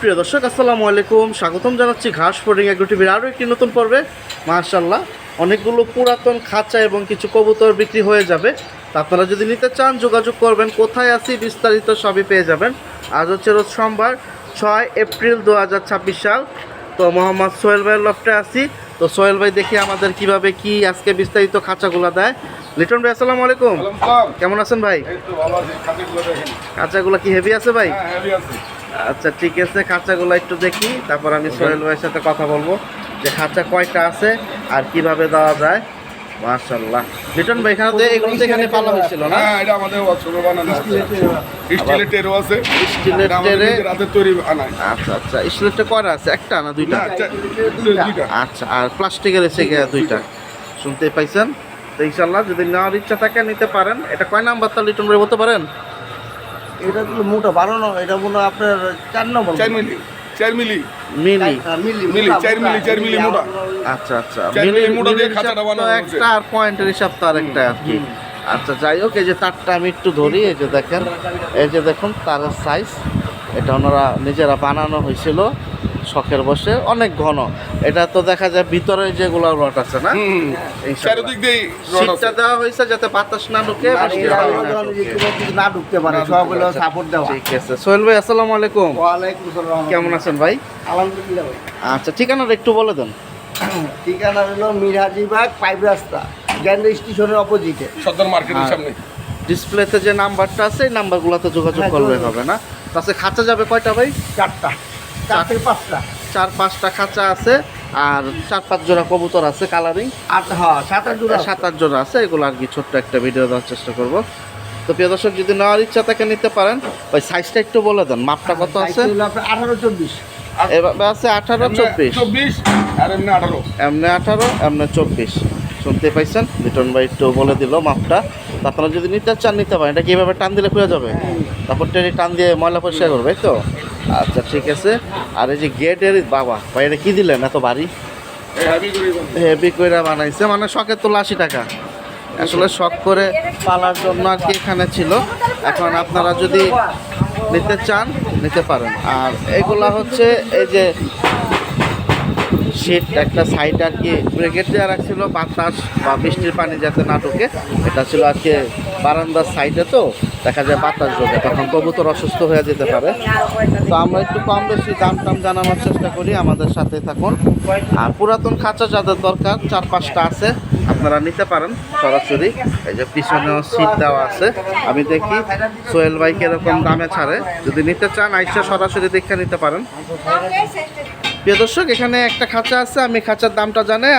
প্রিয় দর্শক আসসালামু আলাইকুম, স্বাগতম জানাচ্ছি ঘাস ফোর্ডিং এগ্রো টিভির আরও একটি নতুন পর্বে। মাশাআল্লাহ, অনেকগুলো পুরাতন খাঁচা এবং কিছু কবুতর বিক্রি হয়ে যাবে। তা আপনারা যদি নিতে চান যোগাযোগ করবেন। কোথায় আছি বিস্তারিত সবই পেয়ে যাবেন। আজ হচ্ছে রোজ সোমবার 6 এপ্রিল 2026 সাল। তো মোহাম্মদ সোহেল ভাইয়ের লফটে আছি। তো সোহেল ভাই দেখি আমাদের কিভাবে কি আজকে বিস্তারিত খাঁচাগুলো দেয়। লিটন ভাই আসসালামু আলাইকুম, কেমন আছেন ভাই? খাঁচাগুলো কি হেভি আছে ভাই? আচ্ছা ঠিক আছে, খাঁচাগুলো একটু দেখি, তারপর আমি সোহেল ভাইয়ের সাথে কথা বলবো যে খাঁচা কয়টা আছে আর কিভাবে দেওয়া যায়। মাশাআল্লাহ, লিটন ভাই এখানে এগুলো তো এখানে পালা হয়েছিল না? হ্যাঁ, এটা আমাদের ওয়ার্কশপে বানানো আছে। স্টিলের টেরও আছে, স্টিলের টেরে রাতে তৈরি বানায়। আচ্ছা আচ্ছা, স্টিলের টেরে কয়টা আছে? একটা না দুইটা? দুইটা। আচ্ছা, আর প্লাস্টিকের এসে দুইটা, শুনতে পাইছেন? তো ইনশাল্লাহ যদি নেওয়ার ইচ্ছা থাকে নিতে পারেন। এটা কয় নাম্বার তা লিটন ভাই বলতে পারেন? এটা তো মোটা 12 না, এটা মনে হয় আপনার 4 নম্বর 4 মিলি মিলি। মিলি 4 মিলি মোটা। আচ্ছা আচ্ছা, মিলি মোটা দিয়ে মিলির খাঁচাটা হিসাব তো বানানো হয়েছে। একটা, আর পয়েন্টের হিসাব তো আরেকটা আর কি। আচ্ছা যাই হোক, এই যে তারটা আমি একটু ধরি। এই যে দেখেন, এই যে দেখুন তারের সাইজ। এটা ওনারা নিজেরা বানানো হয়েছিল শখের বসে, অনেক ঘন। এটা তো দেখা যায় ভিতরে যেগুলো রড আছে না, চারিদিক দিয়ে শীতটা দেওয়া হয়েছে যাতে বাতাস না ঢুকে, বৃষ্টির হাওয়া না ঢুকে। না ঢুকতে পারে, সবগুলো সাপোর্ট দেওয়া। ঠিক আছে সোহেল ভাই আসসালামু আলাইকুম, ওয়ালাইকুম আসসালাম। কেমন আছেন ভাই? আলহামদুলিল্লাহ ভাই। আচ্ছা, ঠিকানাটা একটু বলে দেন। ঠিকানা হলো মিরহাজিবাগ পাইপ রাস্তা, গ্যান্ডে স্টেশনের অপোজিটে। সদর মার্কেটের সামনে। ডিসপ্লেতে যে নাম্বারটা আছে এই নাম্বারগুলোতে যোগাযোগ হ্যাঁ, করলে যোগাযোগ। হবে না? তাতে খাঁচা যাবে কয়টা ভাই? 4টা, 4 থেকে 5টা। 4-5টা খাঁচা আছে, আর 4-5 জোড়া কবুতর আছে কালারিং। আর হ্যাঁ 7-8 জোড়া। 7-8 জোড়া আছে। এগুলো আর কি ছোট্ট একটা ভিডিও দেওয়ার চেষ্টা করব। তো প্রিয় দর্শক যদি নেওয়ার ইচ্ছা থাকে নিতে পারেন। ওই সাইজটা একটু বলে দেন, মাপটা কত আছে? 18-24। এভাবে আছে 18-24, 24 আর এমনি 18। এমনি 18, এমনি 24। শুনতে পাইছেন, লিটন ভাই একটু বলে দিল মাপটা। তো আপনারা যদি নিতে চান নিতে পারেন। এটা কিভাবে টান দিলে খুঁজে যাবে, তারপর টেনে টান দিয়ে ময়লা পরিষ্কার করবে, তাই তো? আচ্ছা ঠিক আছে। আর এই যে গেটের বাবা ভাই, এটা কি দিলেন এত ভারী? হেভি করে বানাইছে, মানে শখের তোলা 80 টাকা। আসলে শখ করে পালার জন্য আর কি এখানে ছিল। এখন আপনারা যদি নিতে চান নিতে পারেন। আর এগুলা হচ্ছে এই যে শীত একটা সাইড আর কি ব্রেকেট দেওয়া রাখছিল, বাতাস বা বৃষ্টির পানি যাতে না ঢুকে। এটা ছিল আজকে বারান্দার সাইডে, তো দেখা যায় বাতাস ঢোকে, তখন কবুতর অসুস্থ হয়ে যেতে পারে। তো আমরা একটু কম বেশি দাম টাম জানানোর চেষ্টা করি, আমাদের সাথে থাকুন। আর পুরাতন খাঁচা যাদের দরকার 4-5টা আছে, আপনারা নিতে পারেন সরাসরি। এই যে পিছনেও সিট দেওয়া আছে। আমি দেখি সোহেল ভাই কিরকম দামে ছাড়ে। যদি নিতে চান আইসা সরাসরি দেখে নিতে পারেন। প্রিয় দর্শক, এখানে একটা খাঁচা আছে, আমি খাঁচার দামটা জানি,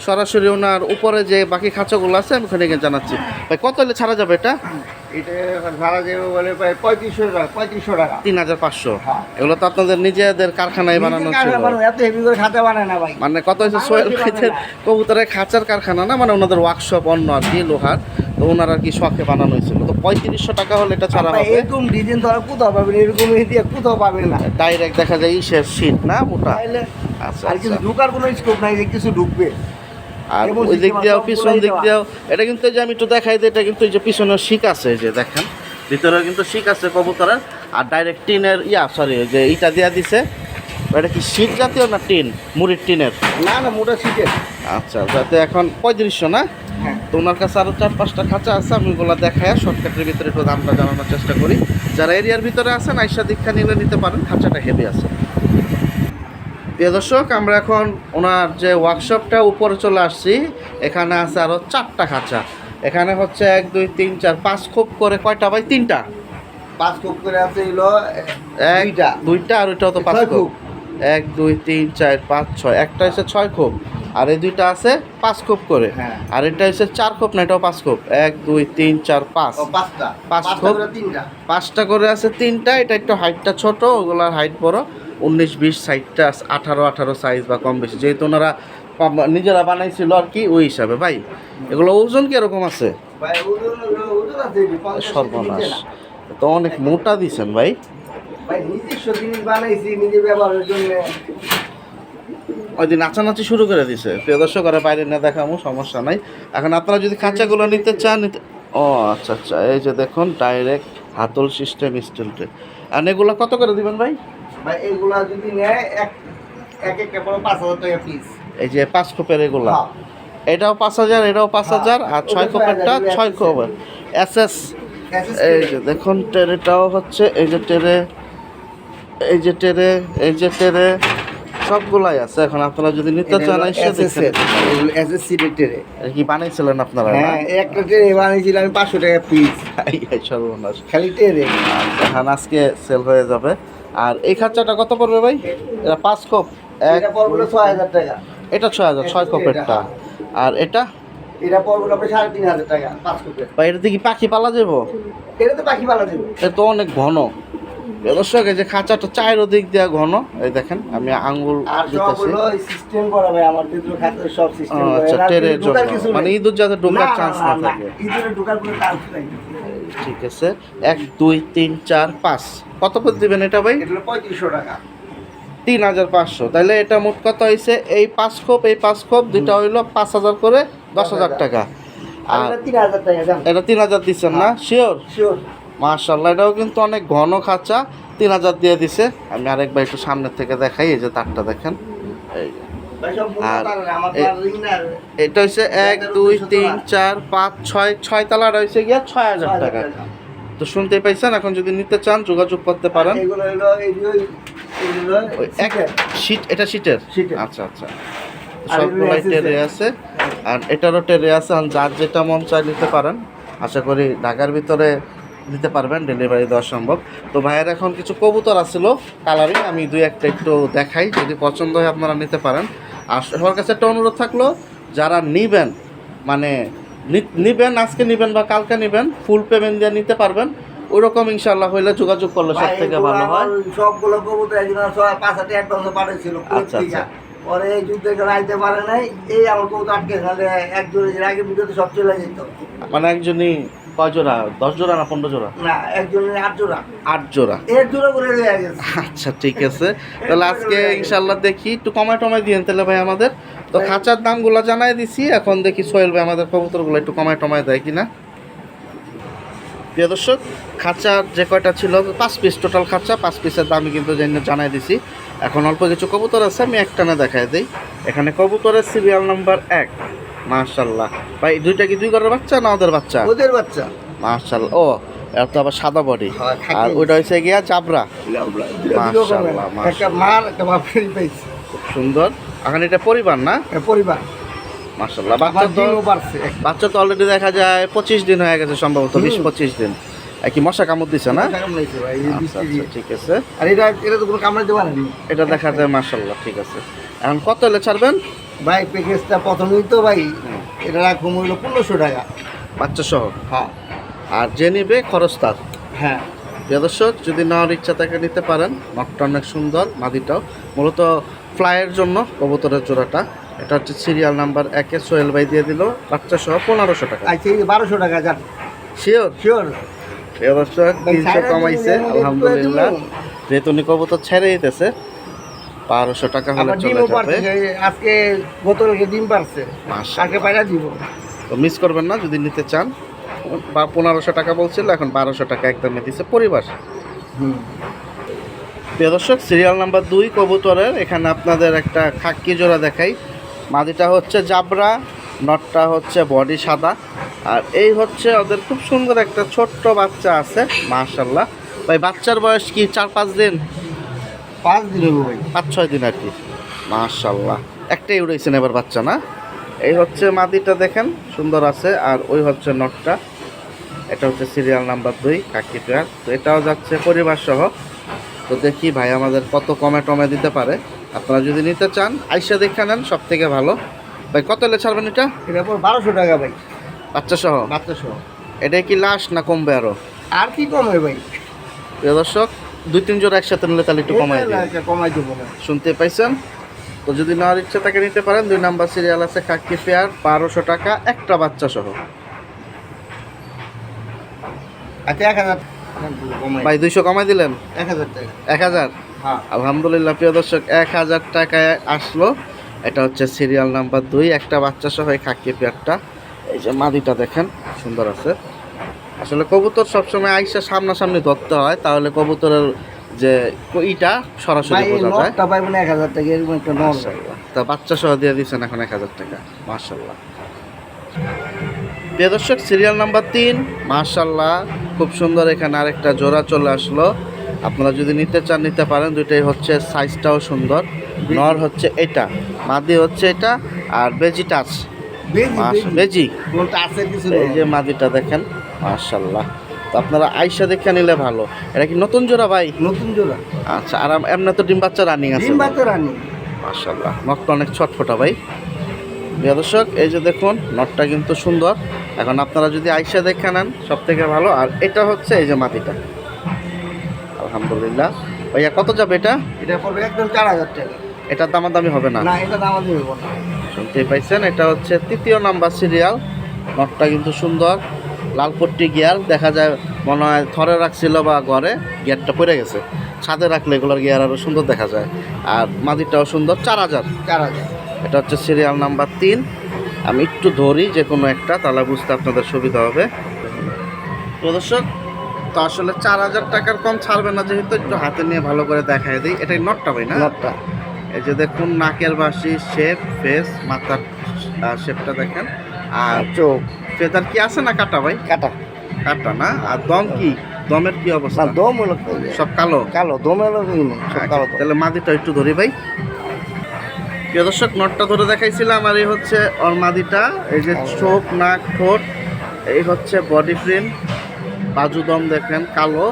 সরাসরি ওনার উপরে যে বাকি খাঁচাগুলো আছে আমি ওখানে গিয়ে জানাচ্ছি। ভাই কত হলে ছাড়া যাবে এটা? এটা ভাড়া দেবে বলে প্রায় 3500 টাকা। 3500। হ্যাঁ। এগুলো তো আপনাদের নিজেদের কারখানায় বানানো ছিল। এত হেভি করে খাতা বানায় না ভাই। মানে কত হয়েছে সোহেল ভাইদের কবুতরের খাঁচার কারখানা না, মানে ওনাদের ওয়ার্কশপ অন্য আর কি, লোহার। তো ওনার আর কি শখে বানানো হয়েছিল। তো 3500 টাকা হলে এটা ছাড়া হবে। এরকম ডিজাইন তো আর কোথাও পাবেন, এরকম দিয়ে কোথাও পাবেন না। ডাইরেক্ট দেখা যায় ইসের শীট না, মোটা। আচ্ছা আর কিছু আচ্ছা। ঢুকার কোনো স্কোপ নাই যে কিছু ঢুকবে। আর এমন ওই দিক system দিয়েও আছে, পিছন সবগুলাই দিক দেওয়া। দিয়েও এটা কিন্তু, এই যে আমি একটু দেখাই দিই, এটা কিন্তু এই যে পিছনের শিক আছে, এই যে দেখেন ভিতরে কিন্তু শিক আছে কবুতরের। আর ডাইরেক্ট টিনের যে ইটা দিয়া দিছে। এটা কি শীত জাতীয় না টিন, মুড়ির টিনের? না না, মোটা শীতের। আচ্ছা, যাতে এখন 3500 না? হ্যাঁ। তো ওনার কাছে আরও 4-5টা খাঁচা আছে, আমি ওগুলো দেখায় শর্টকাটের ভিতরে একটু দামটা জানানোর চেষ্টা করি। যারা এরিয়ার ভিতরে আছেন আইসা দীক্ষা নিলে নিতে পারেন, খাঁচাটা হেভি আছে। প্রিয় দর্শক, আমরা এখন ওনার যে ওয়ার্কশপটা উপরে চলে আসছি। এখানে আছে আরও 4টা খাঁচা। এখানে হচ্ছে 1 2 3 4 5 খোপ করে। কয়টা ভাই? 3টা। 5 কোপ করে আছে হলো 2টা, আর ওইটাও তো 5 খোপ। 1 2 3 4 5 6, একটা হচ্ছে 6 খোপ, আর এই 2টা আছে 5 খোপ করে। হ্যাঁ। আর এটা হচ্ছে 4 খোপ না, এটাও 5 খোপ। 1 2 3 4 5, 5টা। 5 5টা খোপ। করে 3টা। 5টা করে আছে 3টা। এটা একটু হাইটটা ছোট, ওগুলার হাইট বড়। 19-20 সাইজটা 18-18 সাইজ বা কম বেশি, যেহেতু ওনারা নিজেরা বানাইছিল আর কি, ওই হিসাবে। ভাই এগুলো ওজন কিরকম আছে? ভাই ওজন আছে 50 সর্বনাশ, তো অনেক মোটা দিছেন ভাই। ভাই নিজস্ব জিনিস বানাইছি নিজে ব্যবহারের জন্য। ওই দিন নাচানাচি শুরু করে দিছে। প্রিয় দর্শক, আর বাইরে না দেখামো, সমস্যা নাই। এখন আপনারা যদি খাঁচাগুলো নিতে চান ও আচ্ছা আচ্ছা, এই যে দেখুন ডাইরেক্ট হাতল সিস্টেম স্টিল ট্রে। আর এগুলো কত করে দিবেন ভাই? ভাই এইগুলা যদি নেয় এক একটা পড়ো 5,000 টাকা পিস। এই যে 5 খোপের এগুলা, হ্যাঁ। এটাও 5,000, এটাও 5,000, আর 6 খোপেরটা 6 খোপ এসএস। এই যে দেখুন টেরেটাও হচ্ছে, এই যে টেরে, এই যে টেরে, এই যে টেরে, সবগুলাই আছে। এখন আপনারা যদি নিতে চান এসে দেখেন। এসএসসি টেরে। এটা কি বানাইছিলেন আপনারা? হ্যাঁ, একটা টেরে বানিয়েছিলাম 500 টাকা পিস। এই সর্বনাশ। খালি টেরে। এখন আজকে সেল হয়ে যাবে। আর এই খাঁচাটা কত পড়বে ভাই? এটা 5 খোপ, এটা পড়বে 6,000 টাকা। এটা 6,000, 6 খোপেরটা। আর এটা এটা পড়বে আপনার 3,500 টাকা 5 কোপের। ভাই এটাতে কি পাখি পালা যাবো? এটা তো পাখি পালা দেবে। এটা তো অনেক ঘন। দর্শক এই যে খাঁচাটা চায়ের দিক দেওয়া ঘন, এই দেখেন আমি আঙ্গুল আর দিতেছি। সবগুলো সিস্টেম করা ভাই, আমার ভিতরে খাতে সব সিস্টেম করা। আচ্ছা, টেরের জন্য মানে ইঁদুর যাতে ঢোকার চান্স না থাকে। ইঁদুরে ঢোকার কোনো চান্স নাই। ঠিক আছে, 1 2 3 4 5 কত করে দিবেন এটা ভাই? এটা হলো 3500 টাকা। 3,500। তাহলে এটা মোট কত হয়েছে? এই 5 খোপ, এই 5 খোপ দুইটা হইলো 5,000 করে, 10,000 টাকা। আর আর এটা 3,000 টাকা দাম। এটা 3,000 দিচ্ছেন না? শিওর? শিওর। মাশাআল্লাহ, এটাও কিন্তু অনেক ঘন খাঁচা, 3,000 দিয়ে দিছে। আমি আরেকবার একটু সামনের থেকে দেখাই, এই যে তারটা দেখেন। এই যে। ভাই সব আর তার আমার এ- তার রিং না। এটা হচ্ছে 1 2 3 4 5 6 তালা রয়েছে গিয়া 6,000 টাকা। তো শুনতে পাইছেন। এখন যদি নিতে চান যোগাযোগ করতে পারেন। এগুলো হলো এগুলো ওই এক শীট, এটা শীটের। শীটের। আচ্ছা আচ্ছা, আর সবগুলাই এগুলো টেরে আছে, আর এটারও টেরে আছে। আর যার যেটা মন চাই নিতে পারেন। আশা করি ঢাকার ভিতরে দিতে পারবেন, ডেলিভারি দেওয়া সম্ভব। তো ভাইয়ের এখন কিছু কবুতর আসছিল কালারিং, আমি দুই একটা একটু দেখাই, যদি পছন্দ হয় আপনারা নিতে পারেন। আর সবার কাছে একটা অনুরোধ থাকলো, যারা নিবেন মানে নিবেন, আজকে নিবেন বা কালকে নিবেন, ফুল পেমেন্ট দিয়ে নিতে পারবেন। ওরকম ইনশাল্লাহ হইলে যোগাযোগ করলে সব থেকে ভালো হয়। সবগুলো কবুতর একজন 5-8 অ্যাডভান্স পাঠিয়েছিল। আচ্ছা, আচ্ছা। পরে এই যুদ্ধে কেন আইতে পারে নাই, এই আমার কবুতর আটকে নাহলে একজনের আগে ভিডিওতে সব চলে যেত। মানে একজনই কয় জোড়া? 10 জোড়া না 15 জোড়া? না, একজনের 8 জোড়া। 8 জোড়া। এর জোড়া করে রয়ে গেছে। আচ্ছা ঠিক আছে, তাহলে আজকে ইনশাল্লাহ দেখি একটু কমায় দিয়েন তাহলে ভাই আমাদের। তো খাঁচার দামগুলো জানাই দিছি, এখন দেখি সোহেল ভাই আমাদের কবুতরগুলো একটু কমায় দেয় কিনা। প্রিয় দর্শক, খাঁচার যে কয়টা ছিল 5 পিস টোটাল খাঁচা, 5 পিসের দামই কিন্তু জানাই দিছি। এখন অল্প কিছু কবুতর আছে, আমি একটানা দেখাই দিই। এখানে কবুতরের সিরিয়াল নাম্বার 1। মাশাল্লাহ ভাই, দুইটা কি 2 ঘরের বাচ্চা না ওদের বাচ্চা? ওদের বাচ্চা। মাশাল্লাহ, ও এটা তো আবার সাদা বডি। হ্যাঁ, খাকি। আর ওইটা হচ্ছে গিয়া জাবরা। মাশাআল্লাহ, একটা মার একটা বাপেরই পাইছে। খুব সুন্দর। এখন এটা পরিবার না? পরিবার। মাশাআল্লাহ, আমার দিনও পারছে। বাচ্চা তো অলরেডি দেখা যায় 25 দিন হয়ে গেছে সম্ভবত, 20-25 দিন। কি মশা কামড় দিছে না? কামড়াইছে ভাই, এই আচ্ছা, বৃষ্টি আচ্ছা, দিয়ে। ঠিক আছে। আর এটা তো কোনো কামড়াইতে পারেনি। এটা দেখা যায় মাশাআল্লাহ, ঠিক আছে। এখন কত হলে ছাড়বেন ভাই প্যাকেজটা প্রথমেই তো ভাই এটা রাখুন হইলো 1500 টাকা। বাচ্চা সহ? হ্যাঁ আর যে নিবে খরচ তার। হ্যাঁ। প্রিয় দর্শক, যদি নেওয়ার ইচ্ছা থাকে নিতে পারেন। নকটা অনেক সুন্দর, মাদিটাও মূলত ফ্লাইয়ের জন্য কবুতরের জোড়াটা। এটা হচ্ছে সিরিয়াল নাম্বার 1-এ সোহেল ভাই দিয়ে দিল বাচ্চা সহ 1500 টাকা। আচ্ছা, এই 1200 টাকা যান। শিওর? শিওর। প্রিয় দর্শক, 300 কমাইছে আলহামদুলিল্লাহ। যেহেতু উনি কবুতর ছেড়ে দিতেছে, 1200 টাকা হলে আমার চলে ডিমও যাবে। পারছে, আজকে গতকালকে ডিম পারছে। মাশাআল্লাহ। কালকে পায়রা দিব। তো মিস করবেন না যদি নিতে চান। বা 1500 টাকা বলছিল, এখন 1200 টাকা একদমই দিচ্ছে পরিবার। প্রিয় দর্শক, সিরিয়াল নাম্বার 2 কবুতরের এখানে আপনাদের একটা খাক্কি জোড়া দেখাই। মাদিটা হচ্ছে জাবরা, নটটা হচ্ছে বডি সাদা। আর এই হচ্ছে ওদের খুব সুন্দর একটা ছোট্ট বাচ্চা আছে। মাশাআল্লাহ ভাই, বাচ্চার বয়স কি 4-5 দিন? 5 দিন হলো ভাই। 5-6 দিন আর কি। মাশাআল্লাহ, একটাই উড়েছেন এবার বাচ্চা না? এই হচ্ছে মাদিটা দেখেন সুন্দর আছে, আর ওই হচ্ছে নটটা। এটা হচ্ছে সিরিয়াল নাম্বার 2 কাকি পেয়ার। তো এটাও যাচ্ছে পরিবার সহ। তো দেখি ভাই আমাদের কত কমে দিতে পারে। আপনারা যদি নিতে চান আইসা দেখে নেন, সব থেকে ভালো। ভাই কত হলে ছাড়বেন এটা? এটা পর 1200 টাকা ভাই, বাচ্চা সহ? বাচ্চা সহ। এটা কি লাস্ট না কমবে আরো? আর কি কমে ভাই? প্রিয় দর্শক, 2-3 জোড়া একসাথে নিলে তাহলে একটু কমাই দিন। কমাই দেবো না। শুনতে পাইছেন? তো যদি নেওয়ার ইচ্ছা থাকে নিতে পারেন। 2 নাম্বার সিরিয়াল আছে কাকি পেয়ার, 1200 টাকা একটা বাচ্চা সহ। আচ্ছা 1000 কমাই। ভাই 200 কমাই দিলেন? 1000 টাকা। 1000? হ্যাঁ। আলহামদুলিল্লাহ প্রিয় দর্শক, 1000 টাকায় আসলো। এটা হচ্ছে সিরিয়াল নাম্বার 2 একটা বাচ্চা সহ এই খাকি পেয়ারটা। এই যে মাদিটা দেখেন সুন্দর আছে। আসলে কবুতর সবসময় আইসা সামনাসামনি ধরতে হয়, তাহলে কবুতরের যে ইটা সরাসরি ভাই এই বোঝা যায়। নটটা পাইবেন 1000 টাকা, এরকম একটা নট। মাশাআল্লাহ। তা বাচ্চা সহ দিয়ে দিচ্ছেন এখন 1000 টাকা। মাশাআল্লাহ। প্রিয় দর্শক, সিরিয়াল নাম্বার 3, মাশাআল্লাহ খুব সুন্দর। এখানে আরেকটা জোড়া চলে আসলো। আপনারা যদি নিতে চান নিতে পারেন। দুইটাই হচ্ছে সাইজটাও সুন্দর। নর হচ্ছে এটা, মাদি হচ্ছে এটা, আর বেজি টাচ। বেজি কোনটা আছে কিছু এই যে মাদিটা দেখেন, মাশাআল্লাহ। তো আপনারা আইসা দেখে নিলে ভালো। এটা কি নতুন জোড়া ভাই? নতুন জোড়া। আচ্ছা, আর এমনি তো ডিম বাচ্চা রানিং আছে। ডিম বাচ্চা রানী। মাশাআল্লাহ, নটটা অনেক ছটফটা ভাই। প্রিয় দর্শক, এই যে দেখুন নটটা কিন্তু সুন্দর। এখন আপনারা যদি আইসা দেখে নেন সব থেকে ভালো। আর এটা হচ্ছে এই যে মাটিটা, আলহামদুলিল্লাহ। ভাইয়া কত যাবে এটা? এটা পড়বে একদম 4000 টাকা। এটার দামাদামি হবে না? না, এটা দাম দেব না। শুনতেই পাইছেন, এটা হচ্ছে 3য় নাম্বার সিরিয়াল। নটটা কিন্তু সুন্দর, লালপট্টি গিয়ার। দেখা যায় মনে হয় থরে রাখছিল বা ঘরে গিয়ারটা পড়ে গেছে। ছাদে রাখলে এগুলোর গিয়ার আরও সুন্দর দেখা যায়। আর মাদিটাও সুন্দর। 4000। 4000। এটা হচ্ছে সিরিয়াল নাম্বার 3। আমি একটু ধরি যে কোনো একটা, তাহলে বুঝতে আপনাদের সুবিধা হবে। তো দর্শক, তো আসলে 4000 টাকার কম ছাড়বে না, যেহেতু একটু হাতে নিয়ে ভালো করে দেখাই দিই। এটাই নটটা ভাই না? নটটা। এই যে দেখুন নাকের বাসি, শেপ, ফেস, মাথার শেপটা দেখেন। আর চোখ ফেদার কি আছে না কাটা ভাই? কাটা। কাটা না? আর দম কি? দমের কি না, অবস্থা? দম হলো সব কালো। কালো, দম হলো কি না, সব আচ্ছা, কালো দম। তাহলে মাদিটা একটু ধরি ভাই। প্রিয় দর্শক, নটটা ধরে দেখাইছিলাম। আর এই হচ্ছে ওর মাদিটা। এই যে চোখ, নাক, ঠোঁট, এই হচ্ছে বডি প্রিন্ট, বাজু দম দেখেন কালো।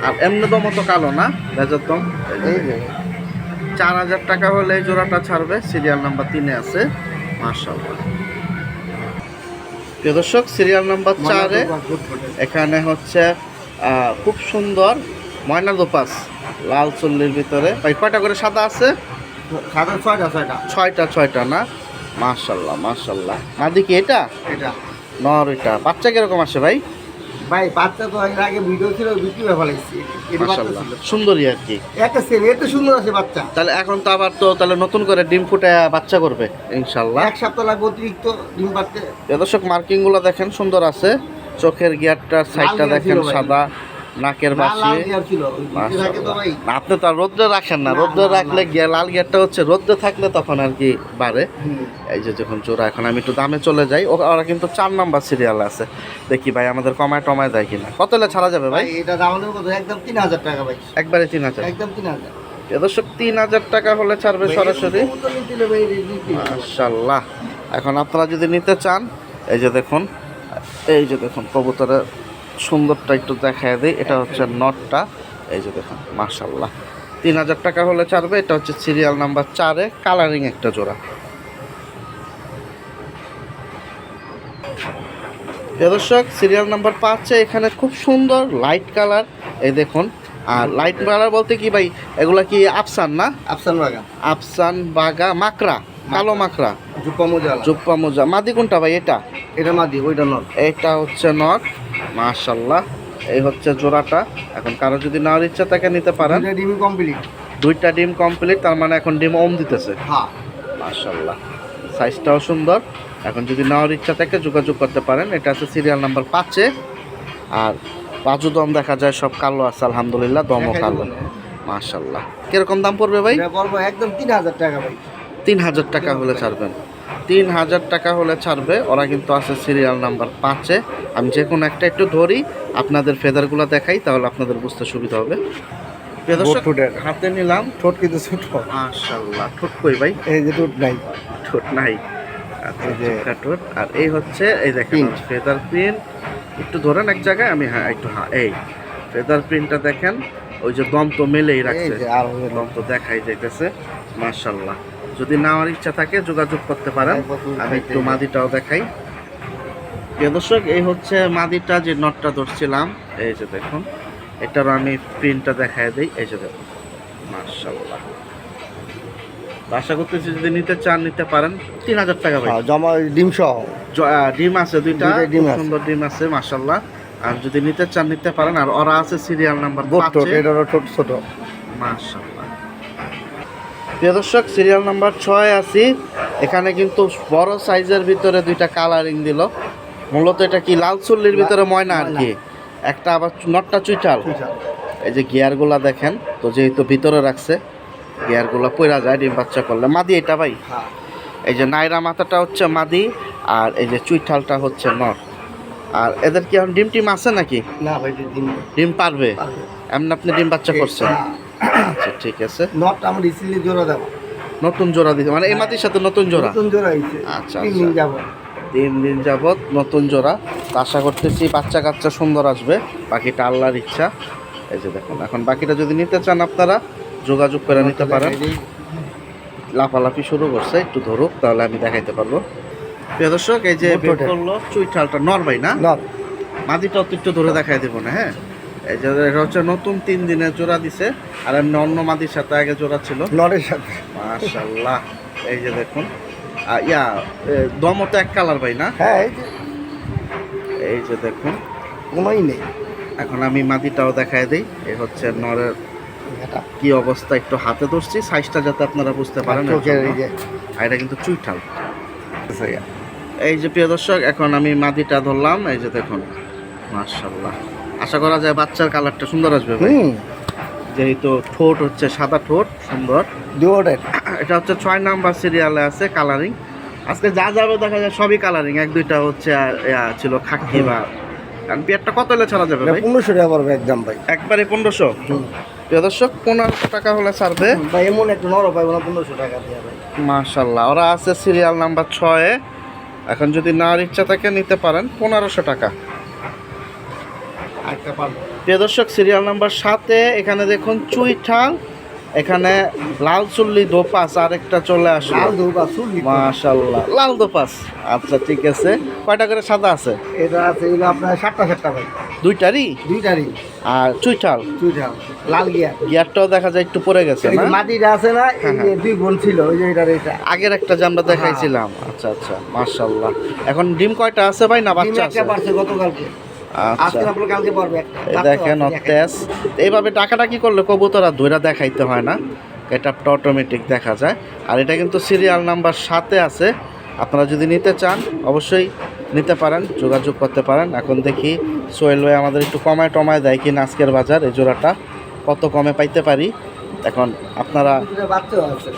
আর এমনি দমও তো কালো না, ভেজার দম। এই যে 4000 টাকা হলে এই জোড়াটা ছাড়বে। সিরিয়াল নাম্বার 3-এ আছে। মাশাআল্লাহ। প্রিয় দর্শক, সিরিয়াল নাম্বার 4-এ এখানে হচ্ছে খুব সুন্দর ময়না দোপাস, লাল চুল্লির ভিতরে। ভাই কয়টা করে সাদা আছে? সাদা 6টা। 6টা না? মাশাআল্লাহ মাশাআল্লাহ। মাদি কি এটা? এটা নর এটা। বাচ্চা কিরকম আসে ভাই? ভাই বাচ্চা তো এর আগে ভিডিও ছিল, বিক্রি হয়ে ফেলেছি। এটা বাচ্চা মাশাআল্লাহ, ছিল। সুন্দরই আর কি। একটা ছেলে এত সুন্দর আছে বাচ্চা। তাহলে এখন তো আবার তো তাহলে নতুন করে ডিম ফুটে বাচ্চা করবে ইনশাআল্লাহ। 1 সপ্তাহ লাগবে অতিরিক্ত ডিম পাড়তে। প্রিয় দর্শক, মার্কিংগুলো দেখেন সুন্দর আছে। চোখের গিয়ারটার সাইডটা গিয়ার দেখেন ছিল ভাই। সাদা, নাকের বাসি। লাল গিয়ার ছিল। ওই ভিতরে থাকে তো ভাই। না, আপনি তো আর রোদ্রে রাখেন না। না, রোদ্রে না, রাখলে না। গিয়ার, লাল গিয়ারটা হচ্ছে রোদ্রে থাকলে তখন আর কি বাড়ে। হুম। এই যে যখন জোড়া, এখন আমি একটু দামে চলে যাই। ওরা কিন্তু 4 নাম্বার সিরিয়াল আছে। দেখি ভাই আমাদের কমায় টমায় দেয় কিনা। কত হলে ছাড়া যাবে ভাই? ভাই এটা দাম দেব কত? একদম 3000 টাকা ভাই। একবারে 3000। একদম 3000। প্রিয় দর্শক, 3000 টাকা হলে ছাড়বে সরাসরি। কবুতর নিতে হলে ভাই দিতে হবে। মাশাআল্লাহ। এখন আপনারা যদি নিতে চান, এই যে দেখুন, কবুতরের সুন্দরটা একটু দেখায় দিই। এটা হচ্ছে নটটা। এই যে দেখুন, মাশাআল্লাহ 3000 টাকা হলে ছাড়বে। এটা হচ্ছে সিরিয়াল নাম্বার 4-এ কালারিং একটা জোড়া। প্রিয় দর্শক, সিরিয়াল নাম্বার 5-এ এখানে খুব সুন্দর লাইট কালার। এই দেখুন। আর লাইট কালার বলতে কি ভাই, এগুলা কি আফসান না? আফসান বাগা। আফসান বাগা মাকড়া, কালো মাকড়া, জুপ্পা মোজালা। জুপ্পা মোজা। মাদি কোনটা ভাই? এটা এটা মাদি, ওইটা নর। এটা হচ্ছে নট। মাশাআল্লাহ, এই হচ্ছে জোড়াটা। এখন কারো যদি নেওয়ার ইচ্ছা থাকে নিতে পারেন। এটা ডিম কমপ্লিট। 2টা ডিম কমপ্লিট, তার মানে এখন ডিম ওম দিতেছে। হ্যাঁ। মাশাআল্লাহ, সাইজটাও সুন্দর। এখন যদি নেওয়ার ইচ্ছা থাকে যোগাযোগ করতে পারেন। এটা আছে সিরিয়াল নাম্বার 5-এ। আর বাজু দম দেখা যায় সব কালো আছে, আলহামদুলিল্লাহ দমও কালো। মাশাআল্লাহ। কিরকম দাম পড়বে ভাই? এটা পড়বে একদম 3000 টাকা ভাই। 3000 টাকা হলে ছাড়বেন। 3000 টাকা হলে ছাড়বে। ওরা কিন্তু আছে সিরিয়াল নাম্বার 5-এ। আমি যে কোনো একটা একটু ধরি, আপনাদের ফেদারগুলো দেখাই, তাহলে আপনাদের বুঝতে সুবিধা হবে। প্রিয় দর্শক, ঠোঁটের। হাতে নিলাম। ঠোঁট কিন্তু ছোট। মাশাআল্লাহ, ঠোঁট কই ভাই? এই যে ঠোঁট নাই। ঠোঁট নাই। আচ্ছা, এই যে চোখা ঠোঁট। আর এই হচ্ছে এই দেখেন Print। Feather print. একটু ধরেন এক জায়গায়, আমি একটু এই ফেদার প্রিন্টটা দেখেন। ওই যে দম তো মেলেই এই রাখছে, যে আর হলো দম তো দেখাই যাইতেছে। মাশাআল্লাহ, যদি নেওয়ার ইচ্ছা থাকে যোগাযোগ করতে পারেন। আমি একটু মাদিটাও দেখাই। প্রিয় দর্শক, এই হচ্ছে মাদিটা, যে নটটা ধরছিলাম। এই যে দেখুন, এটারও আমি প্রিন্টটা দেখাই দিই। এই যে দেখুন, মাশাআল্লাহ। আশা করতেছি যদি নিতে চান নিতে পারেন। 3000 টাকা ভাই। জমা ডিম সহ। ডিম আছে 2টা, দুইটা ডিম খুব আছে। সুন্দর ডিম আছে মাশাআল্লাহ। আর যদি নিতে চান নিতে পারেন। আর ওরা আছে সিরিয়াল নাম্বার ঠোঁট 5-এ। এটারও ঠোঁট ছোট। মাশাআল্লাহ। প্রিয় দর্শক, সিরিয়াল নাম্বার 6-এ আছি। এখানে কিন্তু বড় সাইজের ভিতরে 2টা কালারিং দিল। মূলত এটা কি লাল চুল্লির ভিতরে ময়না আর কি। একটা আবার নটটা চুইটাল। এই যে গিয়ারগুলা দেখেন, তো যেহেতু ভিতরে রাখছে গিয়ারগুলা পইরা যায় ডিম বাচ্চা করলে। মাদি এটা ভাই? হ্যাঁ এই যে নাইরা মাথাটা হচ্ছে মাদি, আর এই যে চুইঠালটা হচ্ছে নর। আর এদের কি এখন ডিম টিম আছে নাকি? না ভাই দিন ডিম পারবে এমনি? আপনি ডিম বাচ্চা করছেন? আচ্ছা ঠিক আছে। নটটা আমরা রিসিলি জোড়া দেবো, নতুন জোড়া দিতে মানে এই মাটির সাথে নতুন জোড়া? নতুন জোড়া হয়েছে, আচ্ছা, 3 দিন যাবো। 3 দিন যাবত নতুন জোড়া। তো আশা করতেছি বাচ্চা কাচ্চা সুন্দর আসবে, বাকিটা আল্লাহর ইচ্ছা। এই যে দেখুন, এখন বাকিটা যদি নিতে চান আপনারা যোগাযোগ করে নিতে পারেন। লাফালাফি শুরু করছে, একটু ধরুক তাহলে আমি দেখাইতে পারবো। প্রিয় দর্শক, এই যে বের করলো চুইঠালটা নর ভাই না? নট মাদিটা একটু ধরে দেখাই দেবো না? হ্যাঁ, এই যে এটা হচ্ছে নতুন 3 দিনের জোড়া দিছে, আর এমনি অন্য মাদির সাথে আগে জোড়া ছিল। নরের সাথে মাশাআল্লাহ। এই যে দেখুন, দমও তো এক কালার ভাই না? হ্যাঁ এই যে দেখুন, কোনোই নেই। এখন আমি মাদিটাও দেখাই দিই। এই হচ্ছে নরের এটা কি অবস্থা, একটু হাতে ধরছি সাইজটা যাতে আপনারা বুঝতে পারেন। চোখের এই যে আর এটা কিন্তু চুইঠাল। এই যে প্রিয় দর্শক, এখন আমি মাদিটা ধরলাম। এই যে দেখুন, মাশাআল্লাহ। আশা করা যায় বাচ্চার কালারটা সুন্দর আসবে ভাই, যেহেতু ঠোঁট হচ্ছে সাদা ঠোঁট, সুন্দর। দুটোর এটা হচ্ছে 6 নাম্বার সিরিয়ালে আছে কালারিং। আজকে যা যাবে দেখা যায় সবই কালারিং, 1-2টা হচ্ছে ছিল খাকি বা। কারণ পেয়ারটা কত হলে ছাড়া যাবে ভাই? 1500 টাকা পড়বে একদম ভাই, একবারে 1500? প্রিয় দর্শক, 1500 টাকা হলে ছাড়বে ভাই। এমন একটু নরম পাইব না 1500 টাকা দিয়ে ভাই। মাশাআল্লাহ। ওরা আছে সিরিয়াল নাম্বার 6-এ। এখন যদি নেওয়ার ইচ্ছা থাকে নিতে পারেন 1500 টাকা। একটা পারবো। প্রিয় দর্শক, সিরিয়াল নাম্বার 7-এ এখানে দেখুন চুইঠাল, এখানে লাল চুল্লি দোপাস আরেকটা চলে আসলো। লাল দুবা চুলি মাশাআল্লাহ, লাল দোপাস। আচ্ছা ঠিক আছে। কয়টা করে সাদা আছে? এটা আছে এগুলো আপনার 7টা ভাই, দুইটারই? দুইটারই। আর চুইঠাল চুইটা লাল গিয়ার। গিয়ারটাও দেখা যায় একটু পড়ে গেছে এই না? যে মাটিটা আছে না, এই যে 2 বোন ছিল, ওই যে এটা আগের একটা যে আমরা দেখাইছিলাম। আচ্ছা আচ্ছা, মাশাআল্লাহ। এখন ডিম কয়টা আছে ভাই, না বাচ্চা আছে? একটা পারছে গতকালকে, আচ্ছা, আজকে আপনার কালকে পারবে একটা। এই দেখেন তেজ। এইভাবে টাকাটাকি করলে কবুতর আর ধইরা দেখাইতে হয় না, এটা অটোমেটিক দেখা যায়। আর এটা কিন্তু সিরিয়াল নাম্বার 7-এ আছে। আপনারা যদি নিতে চান অবশ্যই নিতে পারেন, যোগাযোগ করতে পারেন। এখন দেখি সোহেল ভাই আমাদের একটু কমায় টমায় দেয় কিনা আজকের বাজার, এই জোড়াটা কত কমে পাইতে পারি। এখন আপনারা দুটো বাচ্চা আছে।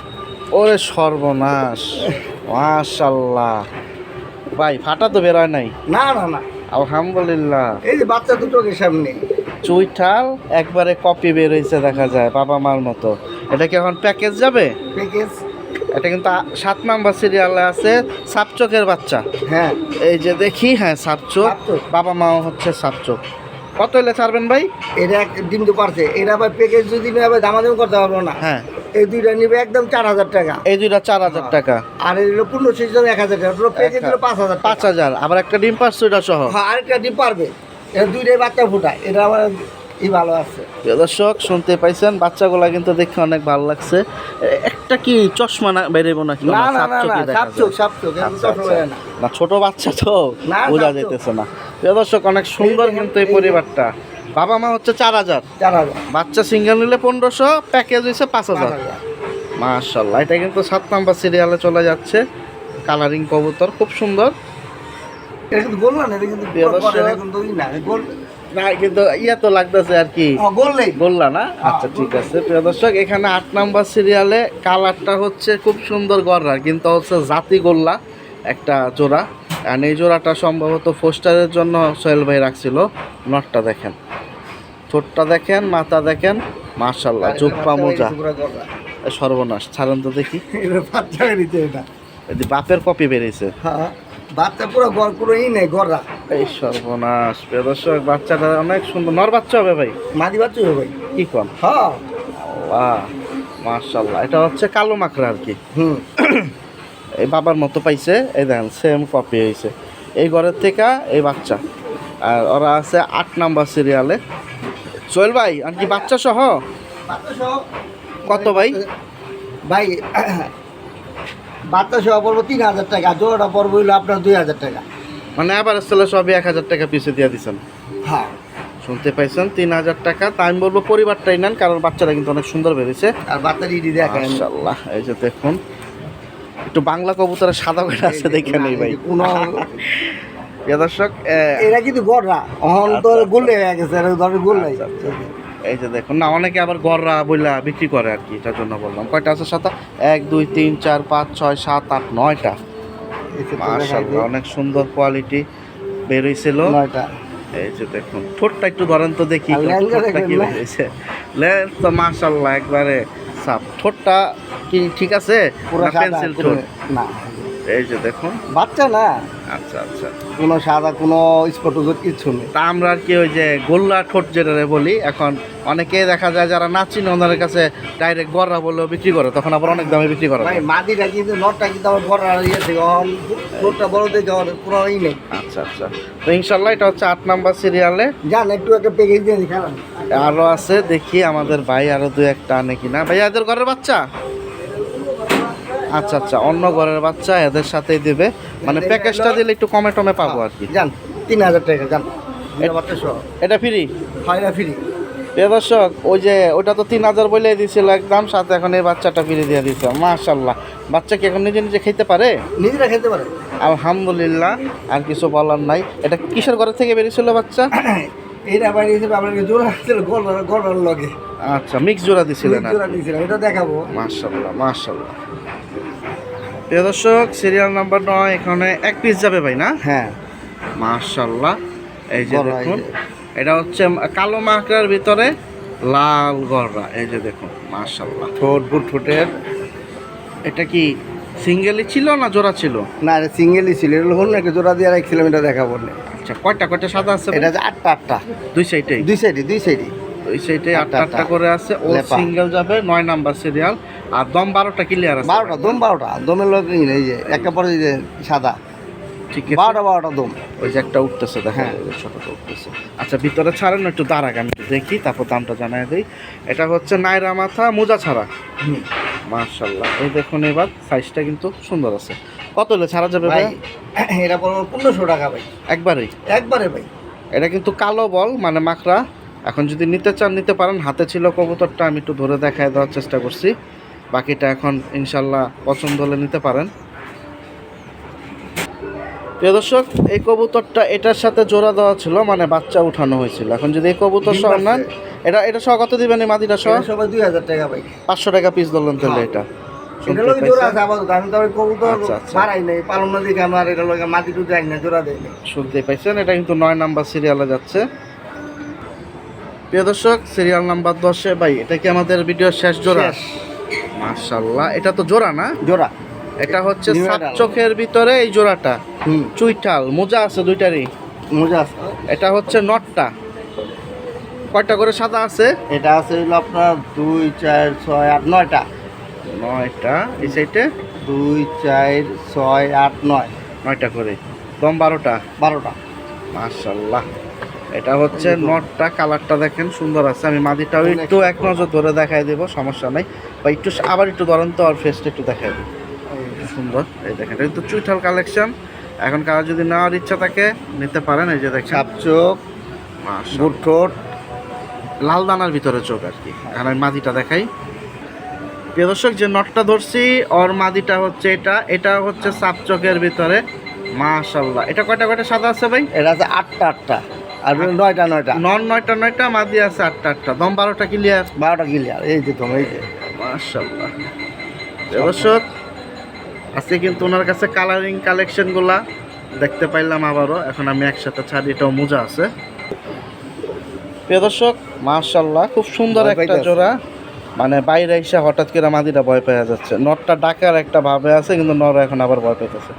ওরে সর্বনাশ, মাশাআল্লাহ ভাই, ফাটা তো বের হয় নাই? না না না, আলহামদুলিল্লাহ। এই যে বাচ্চা দুটোকে সামনে চুইঠাল একবারে কপি বের হয়েছে দেখা যায়, বাবা মার মতো। এটা কি এখন প্যাকেজ যাবে? প্যাকেজ। এটা কিন্তু 7 নাম্বার সিরিয়ালে আছে, সাপচোকের বাচ্চা। হ্যাঁ এই যে দেখি, হ্যাঁ সাপচোক, সাপচোক। বাবা মাও হচ্ছে সাপচোক। কত হলে ছাড়বেন ভাই? এটা ডিম তো পারছে, এটা আবার প্যাকেজ যদি নেবে দামাদামি করতে পারবো না। হ্যাঁ, এই দুইটা নিবে একদম 4000 টাকা, এই দুইটা 4000 টাকা। আর এই হলো 1500 জন 1000 টাকা, পুরো প্যাকেজ হলো 5000 টাকা। 5000, আবার একটা ডিম পারছে ওটা সহ। হ্যাঁ, আরেকটা ডিম পারবে। এটা দুইটাই বাচ্চা ফুটায়, এটা আমার ভালো আছে। প্রিয় দর্শক, শুনতে পাইছেন, বাচ্চাগুলা কিন্তু দেখে অনেক ভালো লাগছে। একটা কি চশমা না বেরেবো নাকি? না না না সাপচোকই না, দেখা সাপচোক যায়। সাপচোক, এরকম আচ্ছা, চশমা আচ্ছা। হয় না। না, ছোট বাচ্চা তো না, বোঝা সাপচোক। যাইতেছে না। প্রিয় দর্শক, অনেক সুন্দর কিন্তু এই পরিবারটা। বাবা মা হচ্ছে 4000, 4000 বাচ্চা সিঙ্গেল নিলে 1500, প্যাকেজ হয়েছে 5000। মাশাআল্লাহ, এটা কিন্তু 7 নাম্বার সিরিয়ালে চলে যাচ্ছে। কালারিং কবুতর খুব সুন্দর। এটা কিন্তু গোল না, এটা কিন্তু প্রিয় দর্শক, এটা কিন্তু ই না, গোল না কিন্তু তো লাগতেছে আর কি, গোল নেই। বললা না? আচ্ছা ঠিক আছে। প্রিয় দর্শক, এখানে 8 নাম্বার সিরিয়ালে কালারটা হচ্ছে খুব সুন্দর গররা, কিন্তু হচ্ছে জাতি গোল্লা একটা জোড়া। আর এই জোড়াটা সম্ভবত ফোস্টারের জন্য সোহেল ভাই রাখছিল। নটটা দেখেন, ঠোঁটটা দেখেন, মাথা দেখেন, মাশাআল্লাহ, জুপ্পা মোজা। এ সর্বনাশ, ছাড়েন তো দেখি। এটা বাচ্চা নিতে, এটা এই যে বাপের কপি বেরিয়েছে। হ্যাঁ, বাচ্চা পুরো গড় পুরো ই নেই, গড়রা। এই সর্বনাশ। প্রিয় দর্শক, বাচ্চাটা অনেক সুন্দর, নর বাচ্চা হবে ভাই? মাদি বাচ্চা হবে ভাই। কি কোন? হ্যাঁ, বাহ, মাশাআল্লাহ। এটা হচ্ছে কালো মাকড়া আর কি। হুম, এই বাবার মতো পাইছে, এই দেখেন সেম কপি হয়েছে এই ঘরের থেকে এই বাচ্চা। আর ওরা আছে 8 নাম্বার সিরিয়ালে। সোহেল ভাই, আর কি বাচ্চা সহ বাচ্চা সহ কত ভাই? ভাই বাচ্চা সহ পড়বো 3000 টাকা, জোড়াটা পড়বো হইলো আপনার 2000 টাকা। মানে আবার আসলে সবই 1000 টাকা পিছে দিয়ে দিচ্ছেন। হ্যাঁ, শুনতে পাইছেন, 3000 টাকা। তাই আমি বলবো পরিবারটাই নেন, কারণ বাচ্চাটা কিন্তু অনেক সুন্দর বেরিয়েছে। আর বাচ্চা ইডি দেখেন, মাশাআল্লাহ। এই যে দেখুন, একটু বাংলা কবুতরের সাদা করে আছে, দেখে নেই ভাই। কোনো প্রিয় দর্শক, এরা কিন্তু গড়রা অহন তো গোলে হয়ে গেছে, এরা ধরে গোল নাই। আচ্ছা, আচ্ছা। এই যে দেখুন না, অনেকে আবার গররা বইলা বিক্রি করে আর কি, এটার জন্য বললাম। কয়টা আছে সাথে? 1 2 3 4 5 6 7 8 9টা। মাশাআল্লাহ, অনেক সুন্দর কোয়ালিটি বের হইছিল। 9টা। এই যে দেখুন, ঠোঁটটা একটু ধরেন তো দেখি, আর ল্যাঙ্গা ঠোঁটটা কি দেখেন না? হয়েছে। লেন্স তো মাশাআল্লাহ একবারে সাফ। ঠোঁটটা কি ঠিক আছে? পুরো না সাদা পেন্সিল ঠোঁট? না, এই যে দেখুন। বাচ্চা না, আচ্ছা আচ্ছা। কোনো সাদা কোনো স্পট কিছু নেই। তা আমরা আর কি ওই যে গোল্লা ঠোঁট যেটা বলি, এখন অনেকেই দেখা যায় যারা না চিনে ওনাদের কাছে ডাইরেক্ট গররা বললেও বিক্রি করে, তখন আবার অনেক দামে বিক্রি করে। ভাই মাদিটা কিন্তু নটটা কিন্তু আমার বড় ইয়ে থেকে ঠোঁটটা বড় থেকে আমার পুরো ই নেই। আচ্ছা আচ্ছা। তো ইনশাল্লাহ এটা হচ্ছে 8 নাম্বার সিরিয়ালে। জান একটু একটা প্যাকেজ দিয়ে দিই খারাপ। আরো আছে, দেখি আমাদের ভাই আরো 2-1টা আনে কিনা। ভাই এদের ঘরের বাচ্চা? আচ্ছা আচ্ছা, অন্য ঘরের বাচ্চা এদের সাথেই দিবে, মানে প্যাকেজটা দিলে একটু কমে টমে পাবো আর কি। জান 3000 টাকা জান, বাচ্চা সহ এটা ফ্রি? হয় ফ্রি। প্রিয় দর্শক, ওই যে ওটা তো 3000 বলে দিয়েছিল একদম, সাথে এখন এই বাচ্চাটা ফিরে দিয়ে দিচ্ছে। মাশাল্লাহ, বাচ্চা কি এখন নিজে নিজে খেতে পারে? নিজেরা খেতে পারে আলহামদুলিল্লাহ, আর কিছু বলার নাই। এটা কিসের ঘরে থেকে বেরিয়েছিল বাচ্চা? এইটা বাইরে হিসেবে আপনাকে জোড়া ছিল গলার লগে। আচ্ছা, মিক্স জোড়া দিছিলেন? জোড়া দিয়েছিলাম, এটা দেখাবো। মাশাল্লাহ মাশাল্লাহ। প্রিয় দর্শক, সিরিয়াল নাম্বার 9 এখানে 1 পিস যাবে ভাই না? হ্যাঁ মাশাল্লাহ। এই যে গররা, দেখুন, এই যে। এটা হচ্ছে কালো মাকড়ার ভিতরে লাল গররা। এই যে দেখুন, মাশাল্লাহ। ঠোঁটের এটা কি সিঙ্গেলই ছিল না জোড়া ছিল? না, এটা সিঙ্গেলই ছিল, এটা হল না, একটা জোড়া দিয়ে রাখছিলাম, এটা দেখাবো না। আচ্ছা, কয়টা সাদা আছে? এটা যে 8টা দুই সাইডেই? দুই সাইডে দুই সাইডে 8টা করে আছে। ও লেপা। সিঙ্গেল যাবে 9 নাম্বার সিরিয়াল। আর দম 12টা ক্লিয়ার আছে? 12টা দমের লোক এই যে একটা পরে এই যে সাদা, ঠিক আছে। 12টা দম। ওই যে একটা উঠতেছে, দেখা হ্যাঁ। যায় ছোটটা উঠতেছে। আচ্ছা, ভিতরে ছাড়েন না, একটু দাঁড়াক, আমি একটু দেখি, তারপর দামটা জানাই দিই। এটা হচ্ছে নাইরা মাথা মোজা ছাড়া। মাশাল্লাহ, এই দেখুন, এবার সাইজটা কিন্তু সুন্দর আছে। কত হলে ছাড়া যাবে ভাই? ভাই এটা পড়বে 1500 টাকা ভাই, একবারেই? একবারে ভাই। এটা কিন্তু কালো বল, মানে মাকড়া। এখন যদি নিতে চান নিতে পারেন। হাতে ছিল কবুতরটা, আমি একটু ধরে দেখায় দেওয়ার চেষ্টা করছি। বাকিটা এখন ইনশাল্লাহ পছন্দ হলে নিতে পারেন। প্রিয় দর্শক, এই কবুতরটা এটার সাথে জোড়া দেওয়া ছিল, মানে বাচ্চা উঠানো হয়েছিল। এখন যদি এই কবুতর সহ নেন, এটা সহ কত দিবেন? এই মাদিটা সহ এটা সবাই 2000 টাকা ভাই। 500 টাকা পিস ধরলেন তাহলে। এটা এটা লোক জোড়া আছে আপাতত, আমি তো কবুতর আচ্ছা, আচ্ছা। মারাই নাই, পালন না দেখে আমার এটা লোক মাটি টুটি আই না, জোড়া দেয় না। শুনতে পাইছেন, এটা কিন্তু 9 নাম্বার সিরিয়ালে যাচ্ছে। প্রিয় দর্শক, সিরিয়াল নাম্বার 10-এ ভাই, এটা কি আমাদের ভিডিওর শেষ জোড়া? শেষ। মাশাআল্লাহ, এটা তো জোড়া না? জোড়া। এটা হচ্ছে New সাত Adult। চোখের ভিতরে এই জোড়াটা। চুইঠাল মোজা আছে দুইটারই। মজা আছে। এটা হচ্ছে নটটা। কয়টা করে সাদা আছে? এটা আছে হলো আপনার 2 4 6 8 9টা। 9টা। এই সাইডে 2 4 6 8 9 9টা করে। দম 12টা। 12টা। মাশাআল্লাহ, এটা হচ্ছে নটটা। কালারটা দেখেন সুন্দর আছে। আমি মাদিটাও একটু এক নজর ধরে দেখাই দেবো, সমস্যা নাই। বা একটু আবার একটু ধরেন তো, আর ফেসটা একটু দেখাই দেবো। সুন্দর, এই দেখেন, এটা কিন্তু চুইঠাল কালেকশন। এখন কারো যদি নেওয়ার ইচ্ছা থাকে নিতে পারেন। এই যে দেখেন, সাপ চোখ, গুড ঠোঁট, লাল দানার ভিতরে চোখ আর কি। এখন আমি মাদিটা দেখাই। প্রিয় দর্শক, যে নটটা ধরছি ওর মাদিটা হচ্ছে এটা হচ্ছে সাপ চোখের ভিতরে। মাশাআল্লাহ, এটা কয়টা সাদা আছে ভাই? এটা আছে 8টা আর 9টা। নন 9টা মাদি আছে 8টা। দম 12টা ক্লিয়ার? 12টা ক্লিয়ার। এই যে তোমার এই যে মাশাআল্লাহ। প্রিয় দর্শক, আজকে কিন্তু ওনার কাছে কালারিং কালেকশনগুলা দেখতে পাইলাম আবারও। এখন আমি একসাথে ছাড়ি। এটাও মোজা আছে। প্রিয় দর্শক, মাশাআল্লাহ, খুব সুন্দর ভয় একটা পাইতাছে। জোড়া। মানে বাইরে এসে হঠাৎ করে মাদিটা ভয় পেয়ে যাচ্ছে। নটটা ডাকার একটা ভাবে আছে, কিন্তু নর এখন আবার ভয় পেতেছে।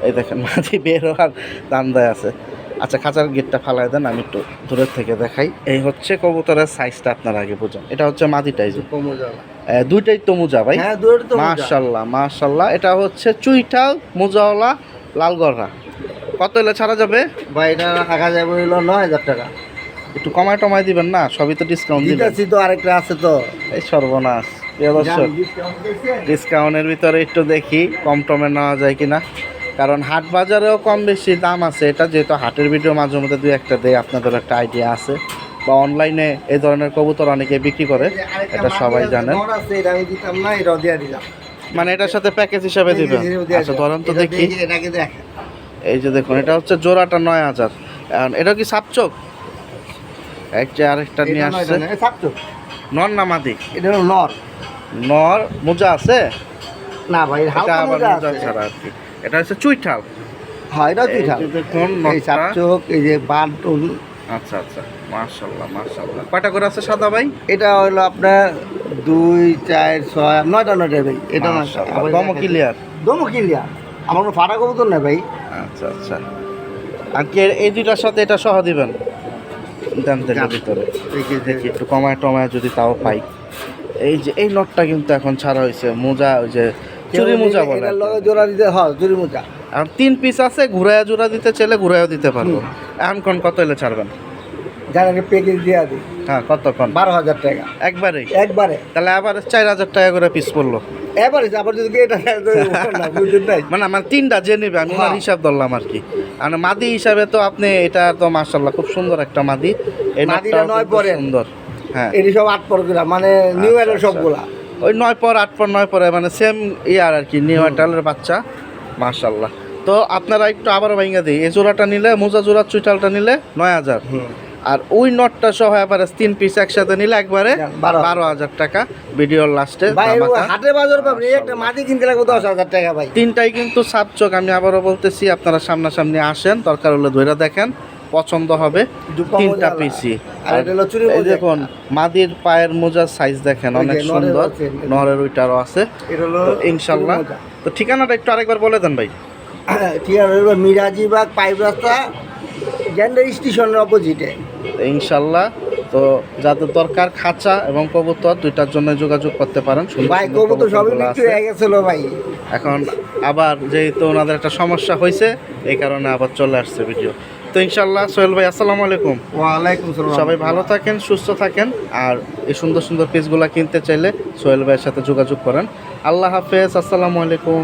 এই দেখেন, মাদি বের হওয়ার দান্দায় আছে। আচ্ছা, খাঁচার গেটটা ফালাই দেন, আমি একটু দূরের থেকে দেখাই। এই হচ্ছে কবুতরের সাইজটা, আপনারা আগে বুঝেন। এটা হচ্ছে মাদিটাই যে মজা। দুইটাই তো মোজা ভাই? হ্যাঁ, দুটোই তো মোজা। মাশাআল্লাহ মাশাআল্লাহ। এটা হচ্ছে চুইঠাল মোজাওয়ালা লাল গররা। কত হলে ছাড়া যাবে ভাই? এটা রাখা যাবে হলো 9000 টাকা। একটু কমায় টমায় দিবেন না? সবই তো ডিসকাউন্ট দিবেন। দিতেছি তো, আরেকটা আছে তো। এই সর্বনাশ। প্রিয় দর্শক, ডিসকাউন্টের ভিতরে একটু দেখি কম টমে নেওয়া যায় কিনা, কারণ হাট বাজারেও কম বেশি দাম আছে। এটা যেহেতু হাটের ভিডিও মাঝে মধ্যে 2-1টা দেয়, আপনাদের একটা আইডিয়া আছে। বা অনলাইনে এই ধরনের কবুতর অনেকে বিক্রি করে, এটা সবাই জানেন। এটা আমি দিতাম না, এটাও দিয়ে দিলাম। মানে এটার সাথে প্যাকেজ হিসাবে দিবেন? আচ্ছা, ধরেন তো দেখি। এটাকে দেখ। এই যে দেখুন, এটা হচ্ছে জোড়াটা 9000। এটা কি সাপচোক? একটা আরেকটা নিয়ে আসছে ছাড়ছো নর না মাদি এটা হলো নর নর মোজা আছে না ভাই এটা হালকা আবার মোজা মোজা আছে ছাড়া আর কি এটা হচ্ছে চুইঠাল হ্যাঁ এটা তুই থাক এই যে দেখুন এই নটটা চাপচোক এই যে বাটুন আচ্ছা আচ্ছা মাশাআল্লাহ মাশাআল্লাহ কয়টা করে আছে সাদা ভাই এটা হলো আপনার 2 4 6 9টা ভাই এটা না মাশাআল্লাহ দম ক্লিয়ার দমও ক্লিয়ার আমার কোনো ফাটা কবুতর না ভাই আচ্ছা আচ্ছা আর কি এই দুইটার সাথে এটা সহ দিবেন দেন তেলের ভিতরে দেখি একটু কমায় টমায় যদি তাও পাই এই যে এই নটটা কিন্তু এখন ছাড়া হয়েছে মোজা ওই যে চুরি মোজা বলে এটার লগে জোড়া দিতে হয় চুরি মোজা আর 3 পিস আছে ঘুরায়া জোড়া দিতে চাইলে ঘুরাইও দিতে পারবো এখন কোন কত এলে ছাড়বেন জানেন প্যাকেজ দিয়ে দিই হ্যাঁ কতক্ষণ 12,000 টাকা একবারেই একবারে তাহলে আবার 4,000 টাকা করে পিস পড়লো এবারে আবার যদি এটা বুঝতে নাই মানে আমার 3টা যে নেবে আমি ওনার হ্যাঁ। হিসাব ধরলাম আর কি আর মাদি হিসাবে তো আপনি এটা তো মাশাআল্লাহ খুব সুন্দর একটা মাদি এই মাদিটা নটটাও 9 কিন্তু পরের। সুন্দর হ্যাঁ এটি সব 8 পর গুলা মানে নিউ ইয়ারের আচ্ছা, সবগুলা ওই 9 পর 8 পর 9 পরে মানে সেম ইয়ার আর কি নিউ অ্যাডালের বাচ্চা মাশাআল্লাহ তো আপনারা একটু আবারও ভাঙা দিই এই জোড়াটা নিলে মোজা জোড়া চুইটালটা নিলে 9,000 আর ওই নটটা সহ এবারে 3 পিস একসাথে নিলে একবারে 12,000 টাকা ভিডিওর লাস্টে ভাই হাটে বাজার পাবেন এই একটা মাটি কিনতে লাগবে 10,000 টাকা ভাই তিনটাই কিন্তু সাবচক আমি আবারও বলতেছি আপনারা সামনাসামনি আসেন দরকার হলে ধইরা দেখেন পছন্দ হবে দুপা তিনটা মোজা পিসি আর এটা হলো চুরি এই মোজা দেখুন মাদির পায়ের মোজার সাইজ দেখেন ওই যে অনেক নরের সুন্দর আছে। নরের ওইটারও আছে এটা হলো তো ইনশাল্লাহ চুরি মোজা। তো ঠিকানাটা একটু আরেকবার বলে দেন ভাই ঠিক আছে হলো মিরাজিবাগ পাইপ রাস্তা জেন্ডার স্টেশনের অপোজিটে তো ইনশাল্লাহ তো যাদের দরকার খাঁচা এবং কবুতর দুইটার জন্য যোগাযোগ করতে পারেন সুন্দর ভাই সুন্দর কবুতর সবই কবুতরগুলো বিক্রি আছে। হয়ে গেছিল ভাই এখন আবার যেহেতু ওনাদের একটা সমস্যা হয়েছে এই কারণে আবার চলে আসছে ভিডিও তো ইনশাল্লাহ সোহেল ভাই আসসালামু আলাইকুম ওয়ালাইকুম সালাম সবাই ভালো থাকেন সুস্থ থাকেন আর এই সুন্দর সুন্দর পিসগুলো কিনতে চাইলে সোহেল ভাইয়ের সাথে যোগাযোগ করেন আল্লাহ হাফেজ আসসালামু আলাইকুম